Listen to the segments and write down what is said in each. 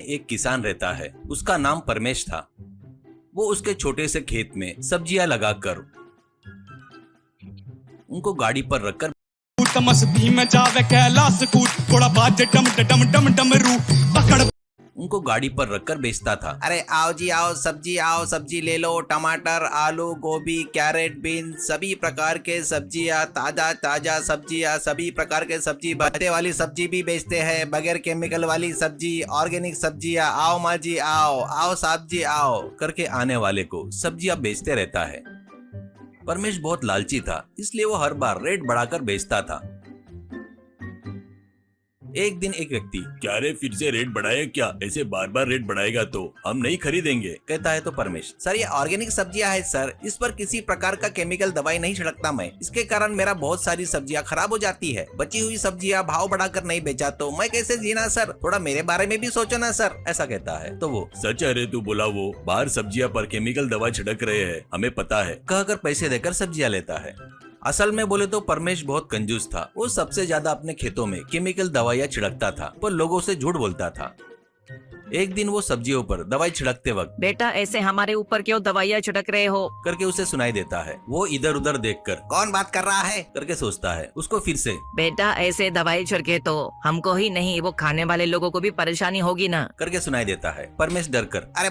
एक किसान रहता है, उसका नाम परमेश था। वो उसके छोटे से खेत में सब्जियां लगाकर उनको गाड़ी पर रखकर मस्ती में जावे कैलाश कूट थोड़ा बाजे डम डम डम डमरू पकड़ उनको गाड़ी पर रखकर बेचता था। अरे आओ जी आओ, सब्जी ले लो, टमाटर, आलू, गोभी, कैरेट, बीन, सभी प्रकार के सब्जियां, ताजा सब्जियां, सभी प्रकार के सब्जी, पत्ते वाली सब्जी भी बेचते हैं, बगैर केमिकल वाली सब्जी, ऑर्गेनिक सब्जियां। आओ माँ जी आओ, आओ साहब जी आओ करके आने वाले को सब्जियां बेचते रहता है। परमेश बहुत लालची था, इसलिए वो हर बार रेट बढ़ाकर बेचता था। एक दिन एक व्यक्ति, क्या रे फिर से रेट बढ़ाया क्या? ऐसे बार बार रेट बढ़ाएगा तो हम नहीं खरीदेंगे, कहता है। तो परमेश, सर ये ऑर्गेनिक सब्जियां है सर, इस पर किसी प्रकार का केमिकल दवाई नहीं छिड़कता मैं, इसके कारण मेरा बहुत सारी सब्जियां खराब हो जाती है। बची हुई सब्जियां भाव बढ़ाकर नहीं बेचा तो मैं कैसे जीना सर, थोड़ा मेरे बारे में भी सोचो ना सर, ऐसा कहता है। तो वो, सच है रे तू बोला, वो बाहर सब्जियां पर केमिकल दवा छिड़क रहे हैं, हमें पता है, कहकर पैसे देकर सब्जियां लेता है। असल में बोले तो परमेश बहुत कंजूस था। वो सबसे ज्यादा अपने खेतों में केमिकल दवाइयां छिड़कता था, पर लोगों से झूठ बोलता था। एक दिन वो सब्जियों पर दवाई छिड़कते वक्त, बेटा ऐसे हमारे ऊपर क्यों दवाइयाँ छिड़क रहे हो, करके उसे सुनाई देता है। वो इधर उधर देखकर कौन बात कर रहा है करके सोचता है। उसको फिर से, बेटा ऐसे दवाई छिड़के तो हमको ही नहीं वो खाने वाले लोगों को भी परेशानी होगी ना, करके सुनाई देता है। परमेश डर कर, अरे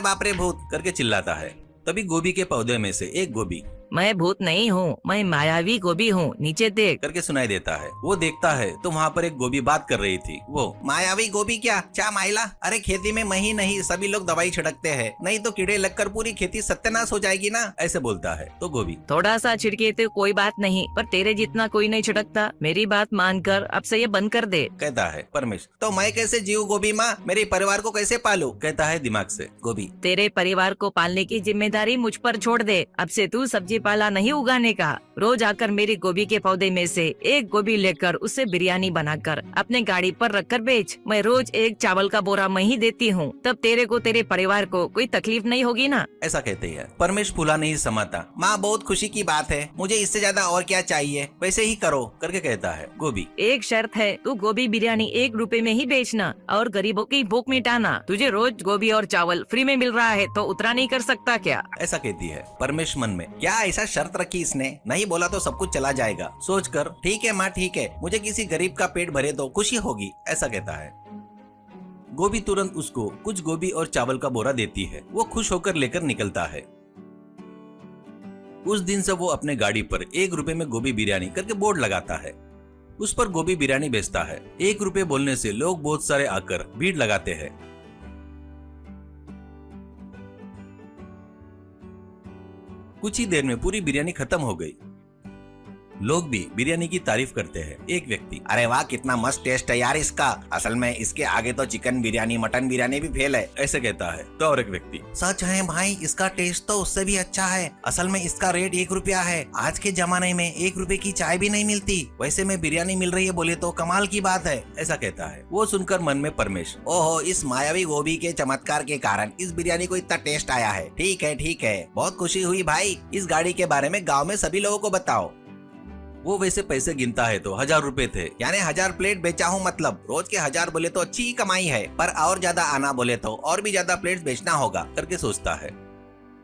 बाप रे भूत करके चिल्लाता है। तभी गोभी के पौधे में से एक गोभी, मैं भूत नहीं हूँ, मैं मायावी गोभी हूँ, नीचे देख, करके सुनाई देता है। वो देखता है तो वहाँ पर एक गोभी बात कर रही थी। वो, मायावी गोभी क्या माइला, अरे खेती में मैं ही नहीं सभी लोग दवाई छिड़कते हैं, नहीं तो कीड़े लगकर पूरी खेती सत्यानाश हो जाएगी ना, ऐसे बोलता है। तो गोभी, थोड़ा सा छिड़के तो कोई बात नहीं, पर तेरे जितना कोई नहीं छिड़कता, मेरी बात मानकर अब से ये बंद कर दे, कहता है। परमेश, तो मैं कैसे जीव गोभी माँ, मेरे परिवार को कैसे पालू, कहता है दिमाग से। गोभी, तेरे परिवार को पालने की जिम्मेदारी मुझ पर छोड़ दे, अब से तू सब्जी पाला नहीं उगाने का, रोज आकर मेरी गोभी के पौधे में से एक गोभी लेकर उससे बिरयानी बनाकर अपने गाड़ी पर रखकर बेच, मैं रोज एक चावल का बोरा मैं ही देती हूँ, तब तेरे को तेरे परिवार को कोई तकलीफ नहीं होगी ना, ऐसा कहते हैं। परमेश फूला नहीं समाता। माँ बहुत खुशी की बात है, मुझे इससे ज्यादा और क्या चाहिए, वैसे ही करो, करके कहता है। गोभी, एक शर्त है, तू गोभी बिरयानी 1 रुपए में ही बेचना और गरीबों की भूख मिटाना, तुझे रोज गोभी और चावल फ्री में मिल रहा है तो उतना नहीं कर सकता क्या, ऐसा कहती है। परमेश मन में, क्या ऐसा शर्त रखी इसने, नहीं बोला तो सब कुछ चला जाएगा, सोचकर, ठीक है माँ ठीक है, मुझे किसी गरीब का पेट भरे तो खुशी होगी, ऐसा कहता है। गोभी तुरंत उसको कुछ गोभी और चावल का बोरा देती है। वो खुश होकर लेकर निकलता है। उस दिन से वो अपने गाड़ी पर 1 रुपए में गोभी बिरयानी करके बोर्ड लगाता है। उस पर गोभी बिरयानी बेचता है। 1 रुपए बोलने से लोग बहुत सारे आकर भीड़ लगाते हैं। कुछ ही देर में पूरी बिरयानी खत्म हो गई। लोग भी बिरयानी की तारीफ करते हैं। एक व्यक्ति, अरे वाह कितना मस्त टेस्ट है यार इसका, असल में इसके आगे तो चिकन बिरयानी मटन बिरयानी भी फेल है, ऐसे कहता है। तो और एक व्यक्ति, सच है भाई इसका टेस्ट तो उससे भी अच्छा है, असल में इसका रेट 1 रुपया है, आज के जमाने में 1 रुपए की चाय भी नहीं मिलती, वैसे में बिरयानी मिल रही है बोले तो कमाल की बात है, ऐसा कहता है। वो सुनकर मन में परमेश, ओहो इस मायावी गोभी के चमत्कार के कारण इस बिरयानी को इतना टेस्ट आया है, ठीक है बहुत खुशी हुई भाई, इस गाड़ी के बारे में गाँव में सभी लोगों को बताओ। वो वैसे पैसे गिनता है तो 1000 रुपए थे, यानी 1000 प्लेट बेचा हूँ, मतलब रोज के 1000 बोले तो अच्छी ही कमाई है, पर और ज्यादा आना बोले तो और भी ज्यादा प्लेट बेचना होगा, करके सोचता है।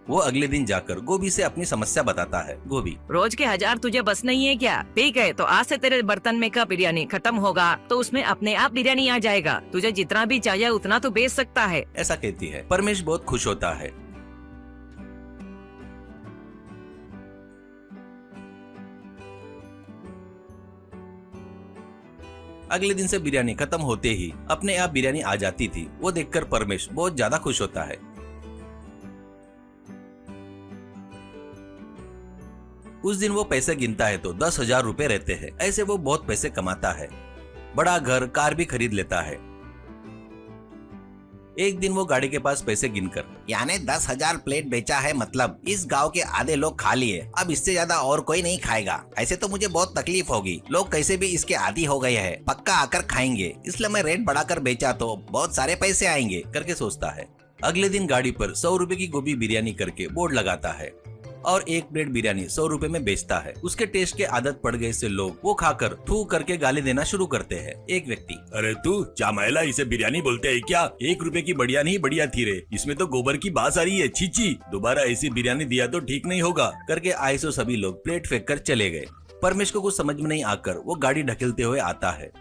वो अगले दिन जाकर गोभी से अपनी समस्या बताता है। गोभी, रोज के 1000 तुझे बस नहीं है क्या, ठीक है तो आज से तेरे बर्तन में का बिरयानी खत्म होगा तो उसमें अपने आप बिरयानी आ जाएगा, तुझे जितना भी चाहिए उतना तो बेच सकता है, ऐसा कहती है। परमेश बहुत खुश होता है। अगले दिन से बिरयानी खत्म होते ही अपने आप बिरयानी आ जाती थी। वो देखकर परमेश बहुत ज्यादा खुश होता है। उस दिन वो पैसे गिनता है तो 10,000 रुपए रहते हैं। ऐसे वो बहुत पैसे कमाता है, बड़ा घर कार भी खरीद लेता है। एक दिन वो गाड़ी के पास पैसे गिनकर, यानी 10,000 प्लेट बेचा है, मतलब इस गांव के आधे लोग खा लिए, अब इससे ज्यादा और कोई नहीं खाएगा, ऐसे तो मुझे बहुत तकलीफ होगी, लोग कैसे भी इसके आदी हो गए हैं, पक्का आकर खाएंगे, इसलिए मैं रेट बढ़ाकर बेचा तो बहुत सारे पैसे आएंगे, करके सोचता है। अगले दिन गाड़ी पर 100 रुपए की गोभी बिरयानी करके बोर्ड लगाता है। और एक प्लेट बिरयानी 100 रुपए में बेचता है। उसके टेस्ट के आदत पड़ गए से लोग वो खाकर थू करके गाली देना शुरू करते हैं। एक व्यक्ति, अरे तू चामैला इसे बिरयानी बोलते है क्या? 1 रुपए की बढ़िया नहीं बढ़िया थी रे, इसमें तो गोबर की बास आ रही है, छीची, दोबारा ऐसी बिरयानी दिया तो ठीक नहीं होगा करके आए सो सभी लोग प्लेट फेंक कर चले गए। परमेश को कुछ समझ में नहीं आकर वो गाड़ी ढकेलते हुए आता है।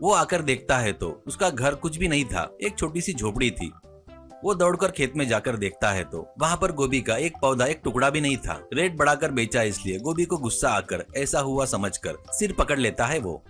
वो आकर देखता है तो उसका घर कुछ भी नहीं था, एक छोटी सी झोपड़ी थी। वो दौड़कर खेत में जाकर देखता है तो वहाँ पर गोभी का एक पौधा, एक टुकड़ा भी नहीं था। रेट बढ़ाकर बेचा इसलिए गोभी को गुस्सा आकर ऐसा हुआ समझकर सिर पकड़ लेता है वो।